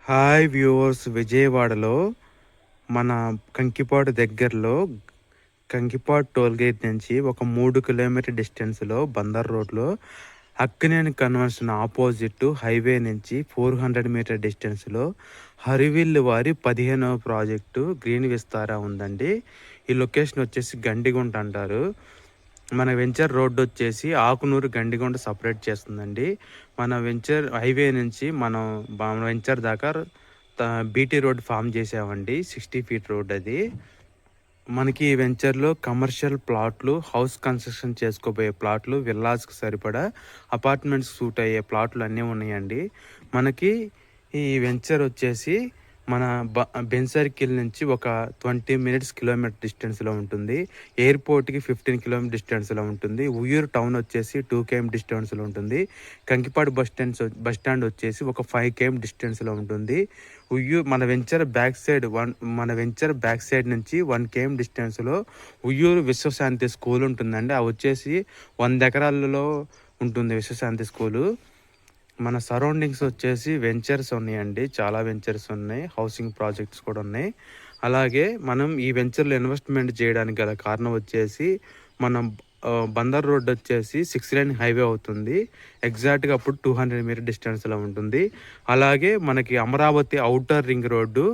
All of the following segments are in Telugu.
హాయ్ వ్యూవర్స్, విజయవాడలో మన కంకిపాడు దగ్గరలో కంకిపాడు టోల్గేట్ నుంచి ఒక 3 కిలోమీటర్ డిస్టెన్స్లో బందర్ రోడ్లో అక్కినేని కన్వెన్షన్ ఆపోజిట్ హైవే నుంచి 400 మీటర్ డిస్టెన్స్లో హరివిల్లు వారి 15వ ప్రాజెక్టు గ్రీన్ విస్తారా ఉందండి. ఈ లొకేషన్ వచ్చేసి గండిగుంట అంటారు. మన వెంచర్ రోడ్డు వచ్చేసి ఆకునూరు గండిగుంట సపరేట్ చేస్తుందండి. మన వెంచర్ హైవే నుంచి మన వెంచర్ దాకా బీటీ రోడ్ ఫామ్ చేసామండి. 60 ఫీట్ రోడ్ అది. మనకి ఈ వెంచర్లో కమర్షియల్ ప్లాట్లు, హౌస్ కన్స్ట్రక్షన్ చేసుకోబోయే ప్లాట్లు, విల్లాస్కి సరిపడా అపార్ట్మెంట్స్ సూట్ అయ్యే ప్లాట్లు అన్నీ ఉన్నాయండి. మనకి ఈ వెంచర్ వచ్చేసి మన బెన్ సర్కిల్ నుంచి ఒక 20 మినిట్స్ కిలోమీటర్ డిస్టెన్స్లో ఉంటుంది. ఎయిర్పోర్ట్కి 15 కిలోమీటర్ డిస్టెన్స్లో ఉంటుంది. ఉయ్యూరు టౌన్ వచ్చేసి 2 km డిస్టెన్స్లో ఉంటుంది. కంకిపాడు బస్ స్టాండ్ వచ్చేసి ఒక 5 km డిస్టెన్స్లో ఉంటుంది. మన వెంచర్ బ్యాక్ సైడ్ నుంచి 1 km డిస్టెన్స్లో ఉయ్యూరు విశ్వశాంతి స్కూల్ ఉంటుందండి. అది వచ్చేసి 100 ఎకరాలలో ఉంటుంది విశ్వశాంతి స్కూలు. మన సరౌండింగ్స్ వచ్చేసి వెంచర్స్ ఉన్నాయండి, చాలా వెంచర్స్ ఉన్నాయి, హౌసింగ్ ప్రాజెక్ట్స్ కూడా ఉన్నాయి. అలాగే మనం ఈ వెంచర్లో ఇన్వెస్ట్మెంట్ చేయడానికి గల కారణం వచ్చేసి మనం బందర్ రోడ్ వచ్చేసి 6 లైన్ హైవే అవుతుంది. ఎగ్జాక్ట్గా అప్పుడు 200 మీటర్ డిస్టెన్స్లో ఉంటుంది. అలాగే మనకి అమరావతి ఔటర్ రింగ్ రోడ్డు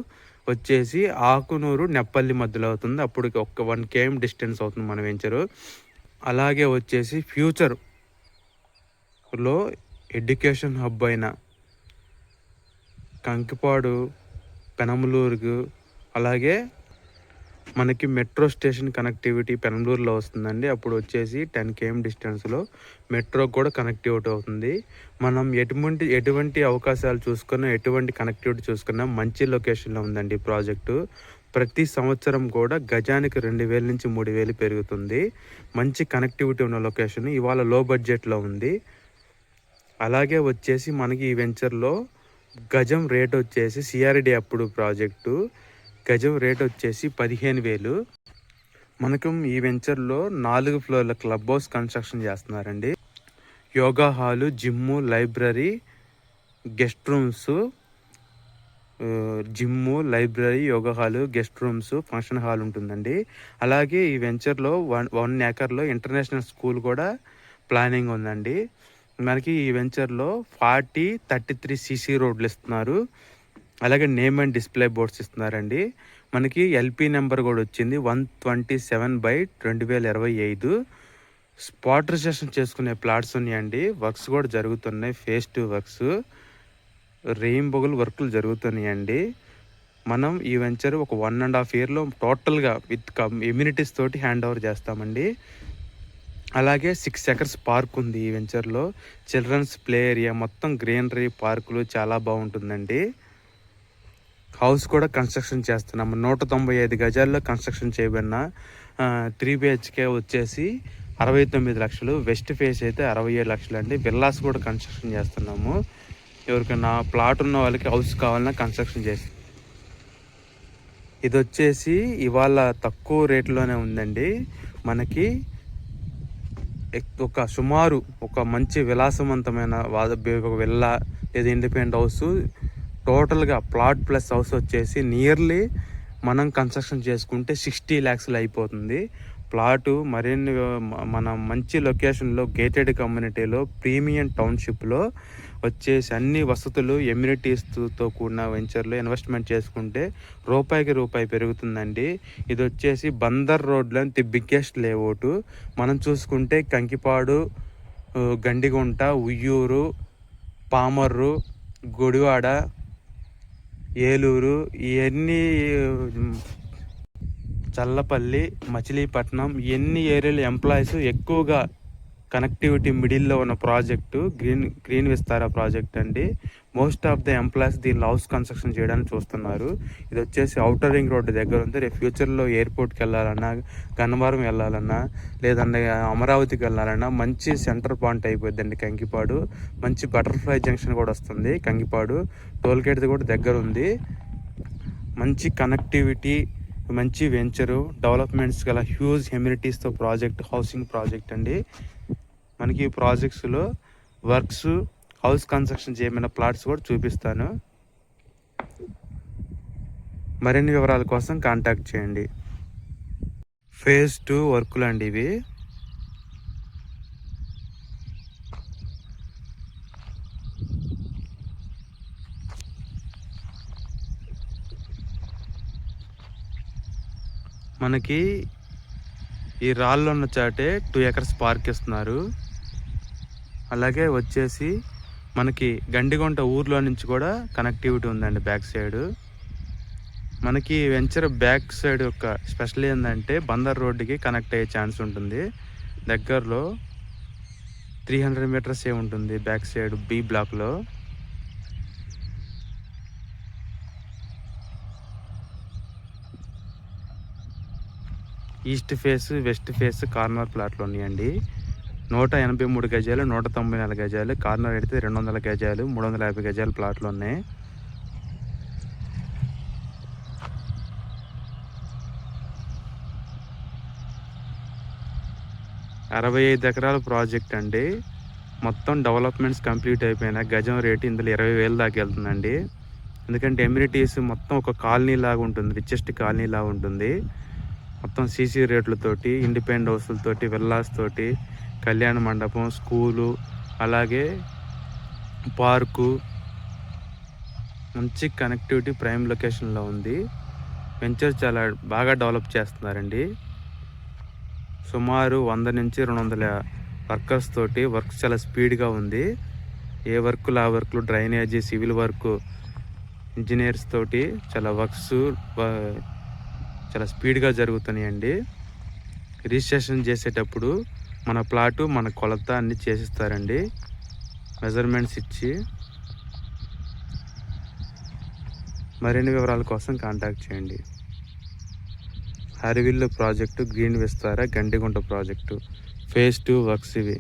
వచ్చేసి ఆకునూరు నెప్పల్లి మధ్యలో అవుతుంది. అప్పుడు ఒక 1 km డిస్టెన్స్ అవుతుంది మన వెంచరు. అలాగే వచ్చేసి ఫ్యూచర్లో ఎడ్యుకేషన్ హబ్ అయిన కంకిపాడు, పెనమలూరుకు, అలాగే మనకి మెట్రో స్టేషన్ కనెక్టివిటీ పెనమలూరులో వస్తుందండి. అప్పుడు వచ్చేసి 10 km డిస్టెన్స్లో మెట్రో కూడా కనెక్టివిటీ అవుతుంది. మనం ఎటువంటి అవకాశాలు చూసుకున్నా, ఎటువంటి కనెక్టివిటీ చూసుకున్నా మంచి లొకేషన్లో ఉందండి ప్రాజెక్టు. ప్రతి సంవత్సరం కూడా గజానికి 2000 నుంచి 3000 పెరుగుతుంది. మంచి కనెక్టివిటీ ఉన్న లొకేషన్. ఇవాళ లో బడ్జెట్లో ఉంది. అలాగే వచ్చేసి మనకి ఈ వెంచర్లో గజం రేట్ వచ్చేసి సిఆర్డి అప్పుడు ప్రాజెక్టు గజం రేట్ వచ్చేసి 15,000. మనకు ఈ వెంచర్లో 4 ఫ్లోర్ల క్లబ్ హౌస్ కన్స్ట్రక్షన్ చేస్తున్నారండి. Yoga hall, gym, library, guest rooms, yoga hall, guest rooms, function hall ఉంటుందండి. అలాగే ఈ వెంచర్లో 1 ఎకర్లో ఇంటర్నేషనల్ స్కూల్ కూడా ప్లానింగ్ ఉందండి. మనకి ఈ వెంచర్లో 40-33 సీసీ రోడ్లు ఇస్తున్నారు. అలాగే నేమ్ అండ్ డిస్ప్లే బోర్డ్స్ ఇస్తున్నారండి. మనకి ఎల్పి నెంబర్ కూడా వచ్చింది 127/2025. స్పాట్ రిజిస్ట్రేషన్ చేసుకునే ప్లాట్స్ ఉన్నాయండి. వర్క్స్ కూడా జరుగుతున్నాయి, ఫేస్ 2 వర్క్స్, రెయిన్బోగల్ వర్కులు జరుగుతున్నాయండి. మనం ఈ వెంచర్ ఒక 1.5 yearలో టోటల్గా విత్ ఎమ్యూనిటీస్ తోటి హ్యాండ్ ఓవర్ చేస్తామండి. అలాగే 6 acres పార్క్ ఉంది ఈ వెంచర్లో. చిల్డ్రన్స్ ప్లే ఏరియా, మొత్తం గ్రీనరీ, పార్కులు చాలా బాగుంటుందండి. హౌస్ కూడా కన్స్ట్రక్షన్ చేస్తున్నాము. 195 గజాల్లో కన్స్ట్రక్షన్ చేయబడిన 3 BHK వచ్చేసి 69 లక్షలు, వెస్ట్ ఫేస్ అయితే 67 లక్షలు అండి. విల్లాస్ కూడా కన్స్ట్రక్షన్ చేస్తున్నాము. ఎవరికైనా ప్లాట్ ఉన్న వాళ్ళకి హౌస్ కావాలన్నా కన్స్ట్రక్షన్ చేస్తాం. ఇది వచ్చేసి ఇవాళ తక్కువ రేట్లోనే ఉందండి. మనకి సుమారు ఒక మంచి విలాసవంతమైన ఒక విల్లా లేదా ఇండిపెండెంట్ హౌస్, టోటల్గా ప్లాట్ ప్లస్ హౌస్ వచ్చేసి నియర్లీ మనం కన్స్ట్రక్షన్ చేసుకుంటే 60 lakhs అయిపోతుంది. ప్లాటు మరిన్ని మన మంచి లొకేషన్లో, గేటెడ్ కమ్యూనిటీలో, ప్రీమియం టౌన్షిప్లో వచ్చేసి అన్ని వసతులు, ఎమ్యూనిటీస్తో కూడిన వెంచర్లో ఇన్వెస్ట్మెంట్ చేసుకుంటే రూపాయికి రూపాయి పెరుగుతుందండి. ఇది వచ్చేసి బందర్ రోడ్లో ది బిగ్గెస్ట్ లేఅవుట్. మనం చూసుకుంటే కంకిపాడు, గండిగుంట, ఉయ్యూరు, పామర్రు, గుడివాడ, ఏలూరు, ఇవన్నీ చల్లపల్లి, మచిలీపట్నం, ఎన్ని ఏరియాలు ఎంప్లాయీస్ ఎక్కువగా కనెక్టివిటీ మిడిల్లో ఉన్న ప్రాజెక్టు గ్రీన్ విస్తారా ప్రాజెక్ట్ అండి. మోస్ట్ ఆఫ్ ద ఎంప్లాయీస్ దీనిలో హౌస్ కన్స్ట్రక్షన్ చేయడానికి చూస్తున్నారు. ఇది వచ్చేసి ఔటర్ రింగ్ రోడ్డు దగ్గర ఉంది. రేపు ఫ్యూచర్లో ఎయిర్పోర్ట్కి వెళ్ళాలన్నా, గన్నవరం వెళ్ళాలన్నా, లేదంటే అమరావతికి వెళ్ళాలన్నా మంచి సెంటర్ పాయింట్ అయిపోద్దండి కంకిపాడు. మంచి బటర్ఫ్లై జంక్షన్ కూడా వస్తుంది కంకిపాడు. టోల్గేట్ కూడా దగ్గర ఉంది. మంచి కనెక్టివిటీ, మంచి వెంచరు, డెవలప్మెంట్స్ గల హ్యూజ్ ఎమ్యూనిటీస్తో ప్రాజెక్ట్, హౌసింగ్ ప్రాజెక్ట్ అండి. మనకి ఈ ప్రాజెక్ట్స్లో వర్క్స్, హౌస్ కన్స్ట్రక్షన్ చేయమైన ప్లాట్స్ కూడా చూపిస్తాను. మరిన్ని వివరాల కోసం కాంటాక్ట్ చేయండి. ఫేజ్ 2 వర్కులు అండి ఇవి. మనకి ఈ రాళ్ళు ఉన్న చాటే 2 ఎకర్స్ పార్క్ ఇస్తున్నారు. అలాగే వచ్చేసి మనకి గండిగుంట ఊర్లో నుంచి కూడా కనెక్టివిటీ ఉందండి బ్యాక్ సైడ్. మనకి వెంచర్ బ్యాక్ సైడ్ యొక్క స్పెషల్ ఏంటంటే బందర్ రోడ్డుకి కనెక్ట్ అయ్యే ఛాన్స్ ఉంటుంది. దగ్గరలో 300 మీటర్స్ ఉంటుంది బ్యాక్ సైడ్ బి బ్లాక్లో. East face, west face corner ప్లాట్లు ఉన్నాయండి. 183 గజాలు, 194 గజాలు, కార్నర్ అయితే 200 గజాలు, 350 గజాలు ప్లాట్లు ఉన్నాయి. అరవై 55 ఎకరాల ప్రాజెక్ట్ అండి. మొత్తం డెవలప్మెంట్స్ కంప్లీట్ అయిపోయిన గజం రేటు ఇందులో 20,000 దాకా వెళ్తుందండి. ఎందుకంటే ఎమ్యూనిటీస్ మొత్తం ఒక కాలనీ లాగా ఉంటుంది, రిచెస్ట్ కాలనీ లాగా ఉంటుంది. మొత్తం సీసీ రేట్లతోటి, ఇండిపెండెంట్ హౌస్లతోటి, విల్లాస్ తోటి, కళ్యాణ మండపం, స్కూలు, అలాగే పార్కు, మంచి కనెక్టివిటీ ప్రైమ్ లొకేషన్లో ఉంది. వెంచర్ చాలా బాగా డెవలప్ చేస్తున్నారండి. సుమారు 100 నుంచి 200 వర్కర్స్ తోటి వర్క్ చాలా స్పీడ్గా ఉంది. ఏ వర్కులు ఆ వర్క్లు, డ్రైనేజీ, సివిల్ వర్క్, ఇంజనీర్స్ తోటి చాలా వర్క్స్ చాలా స్పీడ్గా జరుగుతున్నాయండి. రిజిస్ట్రేషన్ చేసేటప్పుడు మన ప్లాటు, మన కొలత అన్నీ చేసిస్తారండి, మెజర్మెంట్స్ ఇచ్చి. మరిన్ని వివరాల కోసం కాంటాక్ట్ చేయండి. హరివిల్లు project, green Vistara, Gandigunta project, phase 2 works ఇవి.